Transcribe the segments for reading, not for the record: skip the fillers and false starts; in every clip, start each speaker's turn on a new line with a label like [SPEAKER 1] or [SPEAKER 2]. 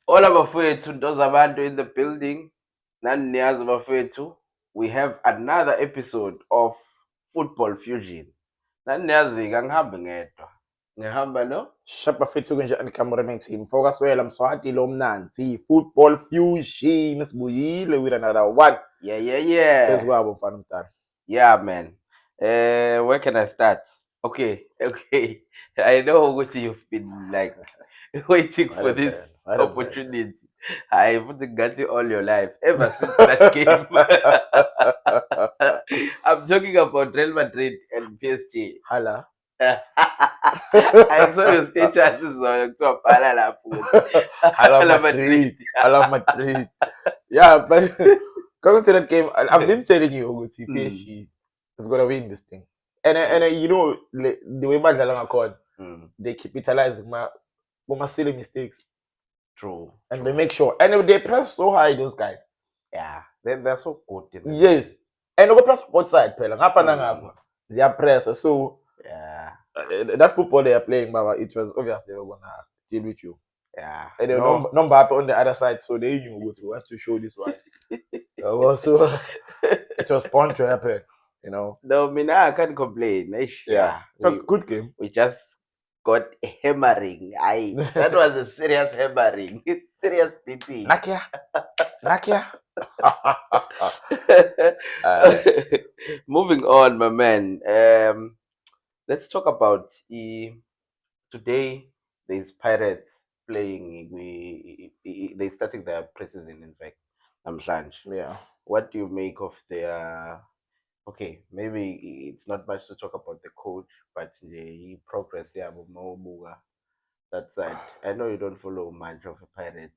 [SPEAKER 1] All abafowethu nto zabantu in the building. Nani niyazi bafowethu. We have another episode of Football Fusion. Nani niyazi-ke angihambi ngedwa. Ngihamba no?
[SPEAKER 2] Shapa fethu kunjani cameraman team? Focus wela mswati lo mnanzi. Football Fusion sibuyile with another one.
[SPEAKER 1] Yeah.
[SPEAKER 2] Phezu kwabo mfana mdala.
[SPEAKER 1] Yeah, man. Where can I start? Okay. I know what you've been like waiting for this opportunity. I put the got it all your life ever since that game. I'm talking about Real Madrid and PSG.
[SPEAKER 2] Hala.
[SPEAKER 1] I saw your statuses on
[SPEAKER 2] Hala Madrid. Hala Madrid. Yeah, but coming to that game, I've been telling you, Oguti, PSG is gonna win this thing. And you know the way Badalanga called, they capitalize my silly mistakes.
[SPEAKER 1] True.
[SPEAKER 2] And they make sure. And they press so high, those guys.
[SPEAKER 1] Yeah, they're so good.
[SPEAKER 2] Yes. And over press both side, they are press. So
[SPEAKER 1] yeah,
[SPEAKER 2] that football they are playing, Baba, it was obvious they were gonna deal with you.
[SPEAKER 1] Yeah.
[SPEAKER 2] And the number up on the other side, so they knew what we want to show this one. Also, it was bound to happen, you know.
[SPEAKER 1] No, I can't complain.
[SPEAKER 2] Yeah, it was a good game.
[SPEAKER 1] We just got a hammering. That was a serious hammering. Serious beating.
[SPEAKER 2] Nakia.
[SPEAKER 1] Moving on, my man. Let's talk about today. There's Pirates playing. They starting their preseason. In fact,
[SPEAKER 2] Yeah.
[SPEAKER 1] What do you make of their? Okay, maybe it's not much to talk about the coach, but the progress. Yeah, that side. I know you don't follow much of the Pirates.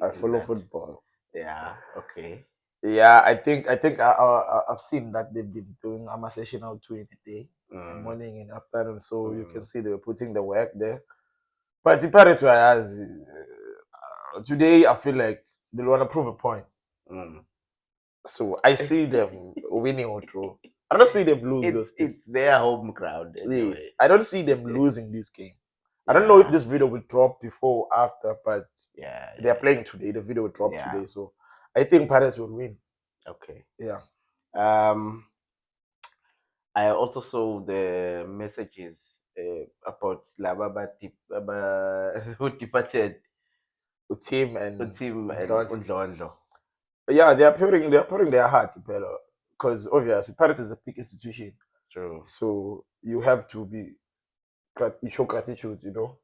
[SPEAKER 2] I follow football.
[SPEAKER 1] Yeah. Okay.
[SPEAKER 2] Yeah, I think I've seen that they've been doing a session now during the day, morning and afternoon. So you can see they were putting the work there. But the parent has today, I feel like they want to prove a point. So I see them winning or draw. I don't see them lose.
[SPEAKER 1] It's their home ground. Anyway.
[SPEAKER 2] Yes, I don't see them losing this game. I don't know if this video will drop before or after, but they're playing today. The video will drop today, so I think Pirates will win.
[SPEAKER 1] Okay.
[SPEAKER 2] Yeah.
[SPEAKER 1] I also saw the messages about Lababa who departed.
[SPEAKER 2] Team and
[SPEAKER 1] Undlondlo.
[SPEAKER 2] Yeah, they're pouring their hearts, because obviously Pirates is a big institution.
[SPEAKER 1] True.
[SPEAKER 2] So you have to show gratitude, you know.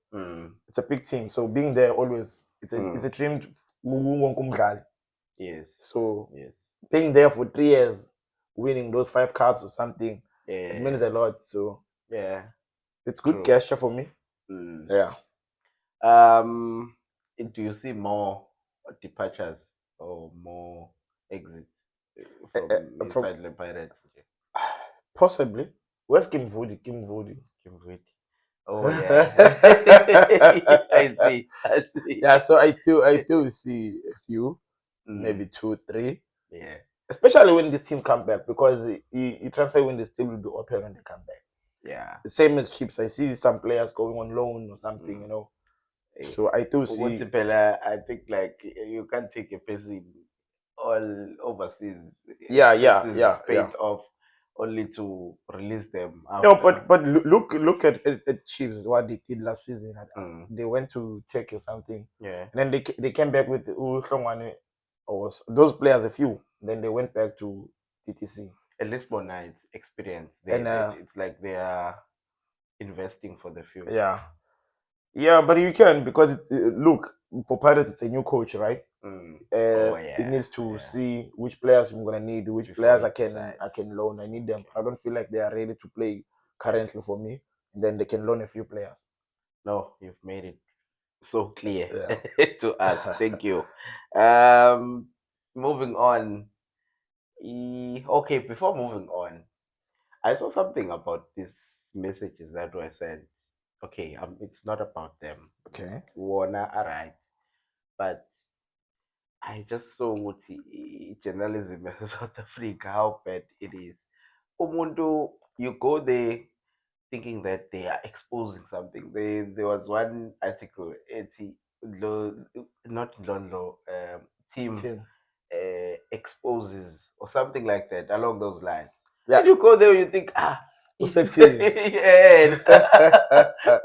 [SPEAKER 2] It's a big team, so being there always it's a dream.
[SPEAKER 1] Yes.
[SPEAKER 2] So being there for 3 years, winning those 5 cups or something, it means a lot. So it's good gesture for me. Yeah.
[SPEAKER 1] Do you see more departures or more exits from inside the Pirates?
[SPEAKER 2] Possibly. Where's Kim Vudi?
[SPEAKER 1] Oh yeah. I see.
[SPEAKER 2] Yeah, so I do see a few, maybe 2, 3.
[SPEAKER 1] Yeah.
[SPEAKER 2] Especially when this team come back, because the transfer window still will be open when they come back.
[SPEAKER 1] Yeah.
[SPEAKER 2] The same as Chips. I see some players going on loan or something, you know. So I do see.
[SPEAKER 1] I think like you can't take a person all overseas.
[SPEAKER 2] Yeah.
[SPEAKER 1] Paid off only to release them.
[SPEAKER 2] No, but look at Chiefs, what they did last season. They went to Czech or something.
[SPEAKER 1] Yeah.
[SPEAKER 2] And then they came back with or those players, a few. Then they went back to TTC.
[SPEAKER 1] At least for nice experience. It's like they are investing for the future.
[SPEAKER 2] Yeah, but you can, because look, for Pirates it's a new coach, right? It needs to see which players I'm gonna need, which players I can loan. I need them. I don't feel like they are ready to play currently for me. And then they can loan a few players.
[SPEAKER 1] No, you've made it so clear to us. Thank you. Moving on. Okay, before moving on, I saw something about these messages that were sent. Okay, it's not about them.
[SPEAKER 2] Okay.
[SPEAKER 1] Warner, alright. But I just saw what journalism in South Africa, how bad it is. Umuntu, you go there thinking that they are exposing something. There was one article, not not Londo, team
[SPEAKER 2] Team.
[SPEAKER 1] exposes or something like that along those lines.
[SPEAKER 2] Yeah.
[SPEAKER 1] And you go there, you think,
[SPEAKER 2] Usetin.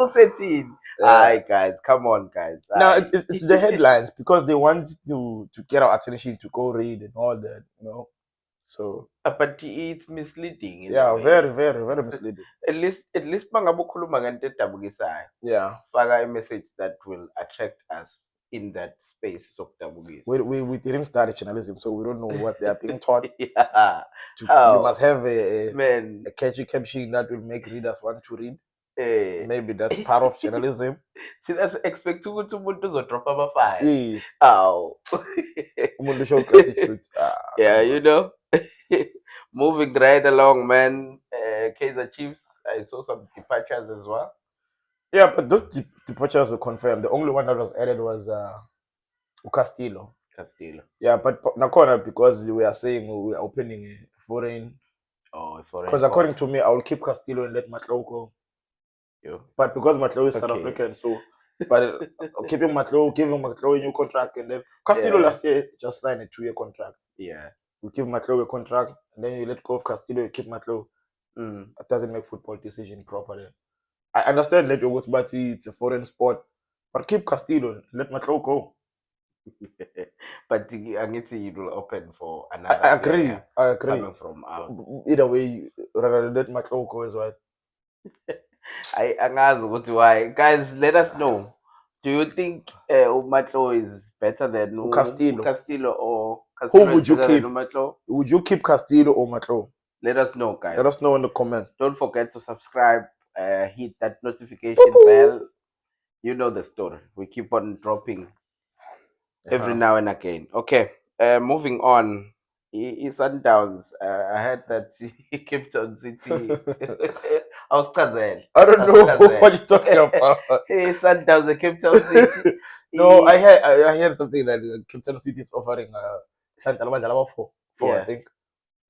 [SPEAKER 1] Usetin. Aye, guys, come on, guys.
[SPEAKER 2] Now
[SPEAKER 1] Aye.
[SPEAKER 2] it's the headlines because they want to get our attention to go read and all that, you know. So
[SPEAKER 1] But it's misleading in a
[SPEAKER 2] yeah,
[SPEAKER 1] way.
[SPEAKER 2] very, very, very misleading.
[SPEAKER 1] At least mangabukhuluma ngento edabukisayo.
[SPEAKER 2] Yeah.
[SPEAKER 1] Faka a message that will attract us in that space sokudabukisa.
[SPEAKER 2] We didn't study journalism, so we don't know what they are being taught.
[SPEAKER 1] Yeah.
[SPEAKER 2] You must have a
[SPEAKER 1] Man.
[SPEAKER 2] catchy caption that will make readers want to read.
[SPEAKER 1] Eh.
[SPEAKER 2] Maybe that's part of journalism.
[SPEAKER 1] See, that's expect ukuthi umuntu uzodrop ama-files.
[SPEAKER 2] Yes.
[SPEAKER 1] Aw.
[SPEAKER 2] Umuntu show gratitude.
[SPEAKER 1] Yeah, you know. Moving right along, man. Kaizer Chiefs, I saw some departures as well.
[SPEAKER 2] Yeah, but those departures were confirmed. The only one that was added was Castillo. Yeah, but Nakona, because we are saying we are opening a foreign.
[SPEAKER 1] Oh, a foreign.
[SPEAKER 2] Because according to me, I will keep Castillo and let Matlo go.
[SPEAKER 1] Yeah.
[SPEAKER 2] But because Matlo is South African, so but keeping Matlo, giving Matlo a new contract, and then Castillo last year just signed a 2-year contract.
[SPEAKER 1] Yeah.
[SPEAKER 2] You give Matlo a contract, and then you let go of Castillo, you keep Matlo. That doesn't make football decision properly. I understand that it's a foreign sport, but keep Castillo, let Matlo go.
[SPEAKER 1] But I guess it will open for another.
[SPEAKER 2] I agree.
[SPEAKER 1] Coming from out.
[SPEAKER 2] Either way, rather let Matlo go as well.
[SPEAKER 1] I ask why. Guys, let us know. Do you think Matlo is better than Castillo or Castillo?
[SPEAKER 2] Who would you keep?
[SPEAKER 1] Matlo?
[SPEAKER 2] Would you keep Castillo or Matlo?
[SPEAKER 1] Let us know, guys.
[SPEAKER 2] Let us know in the comments.
[SPEAKER 1] Don't forget to subscribe. Hit that notification bell. You know the story. We keep on dropping every now and again. Okay. Moving on. Sundowns. I heard that Cape Town City. I
[SPEAKER 2] don't know what you're talking about.
[SPEAKER 1] Hey, Sundowns, the Cape Town City.
[SPEAKER 2] No, I heard something that Cape Town City is offering Santa Lucia for I think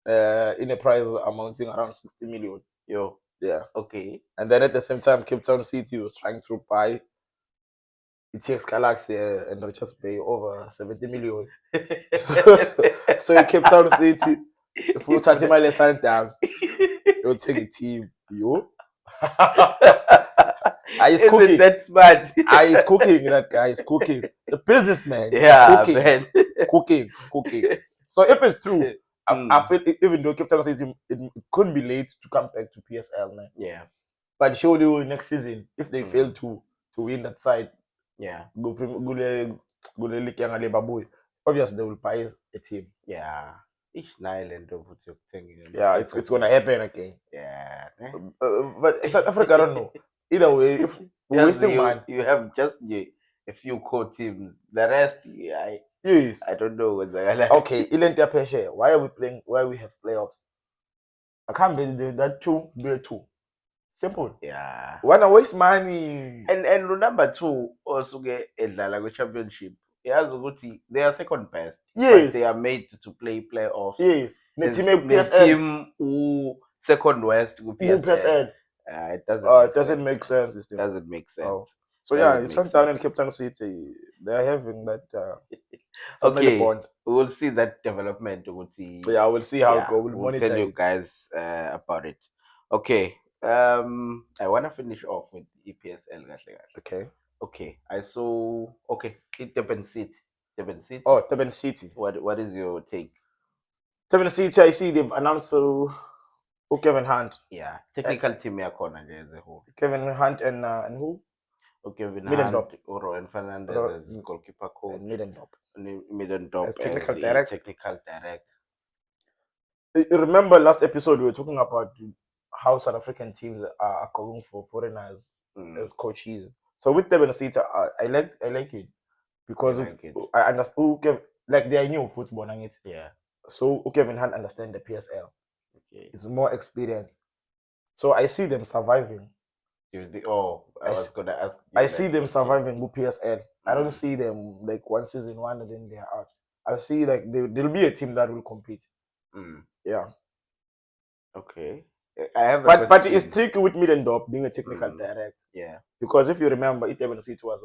[SPEAKER 2] in a price amounting around 60 million.
[SPEAKER 1] Yo.
[SPEAKER 2] Yeah.
[SPEAKER 1] Okay.
[SPEAKER 2] And then at the same time, Cape Town City was trying to buy ETX Galaxy and Richards Bay over 70 million. So in Cape Town City, if you touch my lesson times, you'll take a team. Yo. He's cooking.
[SPEAKER 1] That smart.
[SPEAKER 2] He's cooking. That guy is cooking. The businessman.
[SPEAKER 1] Yeah,
[SPEAKER 2] cooking.
[SPEAKER 1] Man.
[SPEAKER 2] Cooking. So if it's true, I feel even though Cape Town City it could be late to come back to PSL, man.
[SPEAKER 1] Yeah.
[SPEAKER 2] But surely next season, if they fail to win that side,
[SPEAKER 1] yeah,
[SPEAKER 2] obviously they will buy a team.
[SPEAKER 1] Yeah. Each island of what you're thinking.
[SPEAKER 2] Yeah, it's gonna happen again.
[SPEAKER 1] Yeah.
[SPEAKER 2] But South Africa, I don't know. Either way, if we're wasting money,
[SPEAKER 1] you have just a few core teams. The rest,
[SPEAKER 2] yes,
[SPEAKER 1] I don't know what they're
[SPEAKER 2] okay, Ilentia Peshe. Why are we playing? Why we have playoffs? I can't believe that two. Simple.
[SPEAKER 1] Yeah.
[SPEAKER 2] Wanna waste money.
[SPEAKER 1] And remember too, also get a championship. They are second best.
[SPEAKER 2] Yes.
[SPEAKER 1] But they are made to play playoffs.
[SPEAKER 2] Yes.
[SPEAKER 1] The team who second west who PSL. It
[SPEAKER 2] doesn't make sense.
[SPEAKER 1] It doesn't make sense.
[SPEAKER 2] Oh. So yeah, it's Sundown and Cape Town City. They're having that
[SPEAKER 1] okay.
[SPEAKER 2] Bond.
[SPEAKER 1] We'll see that development. We'll see.
[SPEAKER 2] Yeah, we'll see how it goes. We'll
[SPEAKER 1] tell you guys about it. Okay. I wanna finish off with EPSL. Okay. I saw. Okay. Durban City.
[SPEAKER 2] Oh, Durban City.
[SPEAKER 1] What is your take?
[SPEAKER 2] Durban City. I see they've announced Kevin Hunt.
[SPEAKER 1] Yeah. Technical team as a whole.
[SPEAKER 2] Kevin Hunt and who?
[SPEAKER 1] Kevin Hunt, Rowan Fernandez as goalkeeper coach. Middendorp
[SPEAKER 2] as technical director.
[SPEAKER 1] You
[SPEAKER 2] remember last episode we were talking about how South African teams are calling for foreigners as coaches. So with Durban City, I like it because I understand. Like they are new football, and it.
[SPEAKER 1] Yeah.
[SPEAKER 2] So Kevin Hunt understand the PSL.
[SPEAKER 1] Okay.
[SPEAKER 2] It's more experience. So I see them surviving. I see them surviving with PSL. I don't see them like one season one and then they're out. I see like there'll be a team that will compete. Yeah.
[SPEAKER 1] Okay. I have a
[SPEAKER 2] But it's
[SPEAKER 1] question.
[SPEAKER 2] tricky with Middendorp being a technical director.
[SPEAKER 1] Yeah.
[SPEAKER 2] Because if you remember, Iteban City was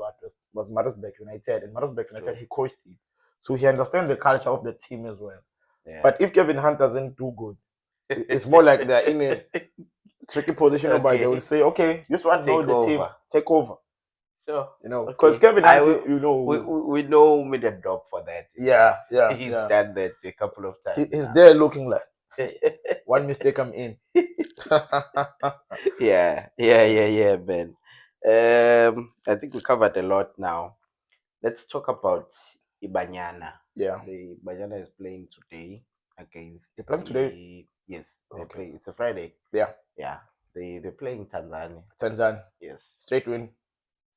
[SPEAKER 2] Maritzburg United, and Maritzburg United he coached it, so he understands the culture of the team as well.
[SPEAKER 1] Yeah.
[SPEAKER 2] But if Kevin Hunt doesn't do good, it's more like they're in a tricky position whereby they will say, okay, this one know the team, take over.
[SPEAKER 1] Sure.
[SPEAKER 2] You know, because Kevin Hunt, you know,
[SPEAKER 1] we know Middendorp for that.
[SPEAKER 2] Yeah.
[SPEAKER 1] He's done that a couple of times.
[SPEAKER 2] He's there looking like one mistake I'm in.
[SPEAKER 1] yeah, man. I think we covered a lot now. Let's talk about Ibanyana.
[SPEAKER 2] Yeah.
[SPEAKER 1] The Ibanyana is playing today against.
[SPEAKER 2] They're playing today?
[SPEAKER 1] Yes. They
[SPEAKER 2] Okay.
[SPEAKER 1] play. It's a Friday.
[SPEAKER 2] Yeah.
[SPEAKER 1] Yeah. They're playing Tanzania.
[SPEAKER 2] Tanzania.
[SPEAKER 1] Yes.
[SPEAKER 2] Straight win.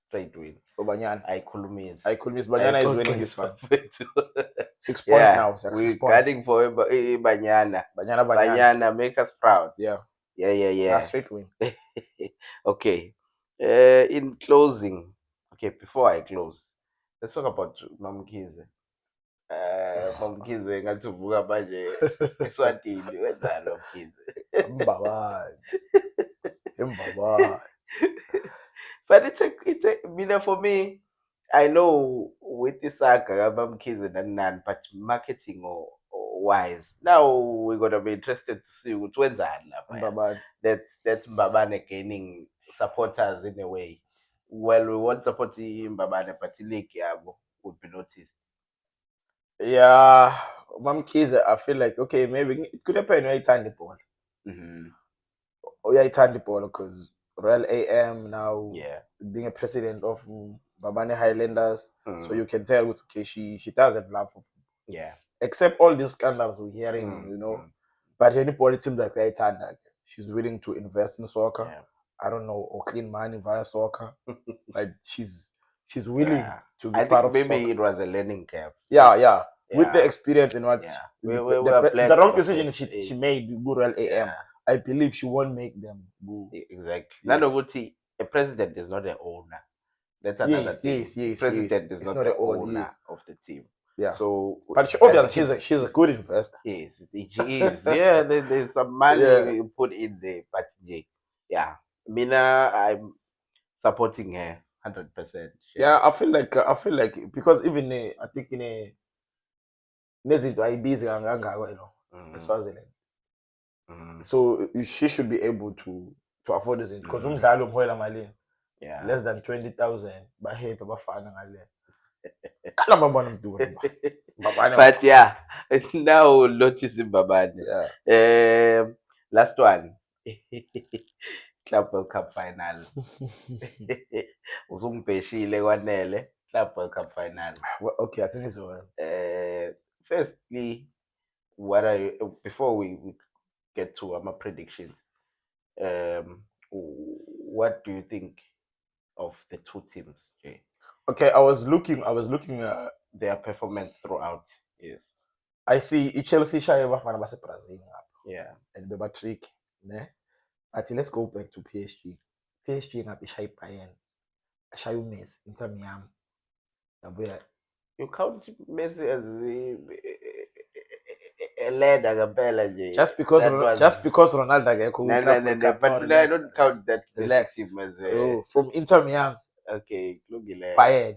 [SPEAKER 1] Straight win.
[SPEAKER 2] For Banyana.
[SPEAKER 1] Aikhulumis.
[SPEAKER 2] Banyana is winning this one. 6 points now.
[SPEAKER 1] We're guarding for Banyana. Banyana, make us proud.
[SPEAKER 2] Yeah. Straight win.
[SPEAKER 1] Okay. In closing, before I close, let's talk about Mamkhize. Mamkhize ngathi uvuka manje eSwatini wenzani Mamkhize?
[SPEAKER 2] Mbabane.
[SPEAKER 1] But it's a for me, I know with the saga Mamkhize and Nan, but marketing or wise, now we're gonna be interested to see what wenzani lapha. That's Mbabane gaining supporters in a way. Well, we won't support Mbabane, but league would be noticed.
[SPEAKER 2] Yeah, Mamkhize, I feel like okay, maybe it could happen when he turned the ball. Oh yeah, he turned the ball because Royal AM now being a president of Mbabane Highlanders, so you can tell okay, she doesn't love for football. Except all these scandals we're hearing, you know. But any team like I turned like she's willing to invest in soccer. I don't know, or clean money via soccer. Like she's willing to be part of
[SPEAKER 1] maybe
[SPEAKER 2] soccer.
[SPEAKER 1] It was a learning curve.
[SPEAKER 2] Yeah. With the experience in what the wrong decision she made with Royal AM. I believe she won't make them go.
[SPEAKER 1] Exactly. Yes. A president is not an owner. That's another thing.
[SPEAKER 2] Yes.
[SPEAKER 1] President is not the owner of the team.
[SPEAKER 2] Yeah.
[SPEAKER 1] So,
[SPEAKER 2] but obviously she's a good investor.
[SPEAKER 1] Yes, she is. Yeah, there's some money put in there, but yeah, Mina, I'm supporting her 100%.
[SPEAKER 2] Yeah, I feel like because even I think in a nezinto ayibizi kangaka Swaziland. So she should be able to afford this because umdlalo umhola malini. Yeah. Less than 20,000 bahepe bafana ngale. Kala mabona mntu.
[SPEAKER 1] But yeah, now we'll notice Mbabane. Yeah. Last one. Club World Cup final. Uzungibheshile kwanele. Club World Cup final.
[SPEAKER 2] Okay, I think it's well.
[SPEAKER 1] Firstly, what are you, before we get to our predictions, what do you think of the two teams, Jay?
[SPEAKER 2] Okay, I was looking at
[SPEAKER 1] their performance throughout. Yes.
[SPEAKER 2] I see Chelsea shaye bafana base Brazil.
[SPEAKER 1] Yeah.
[SPEAKER 2] And beba trick, ne? But let's go back to PSG. PSG ngapi shaye Bayern. Shaye Messi, Inter Miami.
[SPEAKER 1] You count Messi as a leader ngempela nje.
[SPEAKER 2] Just because Ronaldo akekho
[SPEAKER 1] but I don't count that relax him as
[SPEAKER 2] from Inter Miami.
[SPEAKER 1] Okay, kulungile.
[SPEAKER 2] Bayern,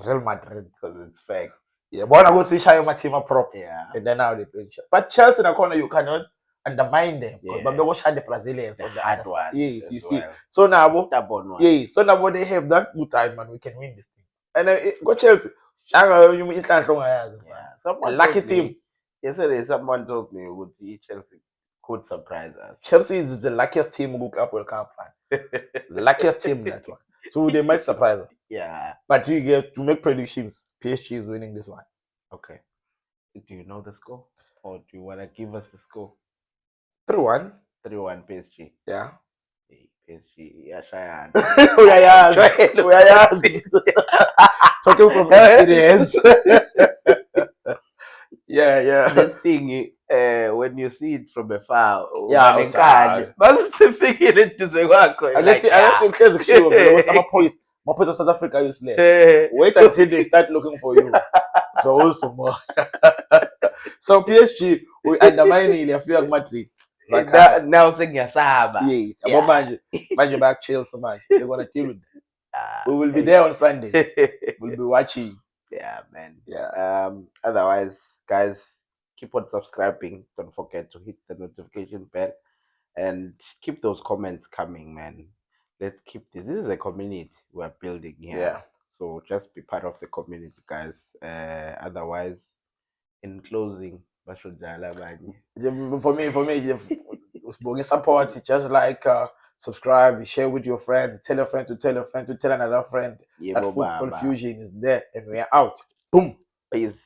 [SPEAKER 2] Real Madrid,
[SPEAKER 1] because it's fact.
[SPEAKER 2] Yeah, but I go see shaye my team prop.
[SPEAKER 1] Yeah.
[SPEAKER 2] And then now they play. But Chelsea na corner you cannot undermine them because they go shine the Brazilians on the other side. Yes, you see. So now so now they have that good time and we can win this thing. And go Chelsea. Lucky team.
[SPEAKER 1] Yesterday someone told me Chelsea could surprise us.
[SPEAKER 2] Chelsea is the luckiest team who Club World Cup fan. Luckiest team that one. So they might surprise us.
[SPEAKER 1] Yeah.
[SPEAKER 2] But you get to make predictions. PSG is winning this one.
[SPEAKER 1] Okay. Do you know the score? Or do you want to give us the score?
[SPEAKER 2] 3-1.
[SPEAKER 1] 3-1 PSG.
[SPEAKER 2] Yeah.
[SPEAKER 1] PSG. Yeah, Cheyenne.
[SPEAKER 2] Talking from experience. Yeah.
[SPEAKER 1] This thing, when you see it from afar,
[SPEAKER 2] South Africa useless. Wait until they start looking for you. So also more. So PSG we undermine Real Madrid.
[SPEAKER 1] Now sengiyasaba.
[SPEAKER 2] Yes.
[SPEAKER 1] Yeah.
[SPEAKER 2] Manje back chill so much. They're gonna deal with that. We will be
[SPEAKER 1] Hey.
[SPEAKER 2] there on Sunday. We'll be watching.
[SPEAKER 1] Yeah, man.
[SPEAKER 2] Yeah.
[SPEAKER 1] Otherwise, guys, keep on subscribing. Don't forget to hit the notification bell and keep those comments coming, man. Let's keep this. This is a community we're building here.
[SPEAKER 2] Yeah.
[SPEAKER 1] So just be part of the community, guys. Otherwise, in closing, bashojala abanye.
[SPEAKER 2] For me, if support, just like subscribe, share with your friends, tell a friend to tell a friend to tell another friend.
[SPEAKER 1] Yebo
[SPEAKER 2] That football
[SPEAKER 1] baba.
[SPEAKER 2] fusion is there, and we are out. Boom.
[SPEAKER 1] Peace.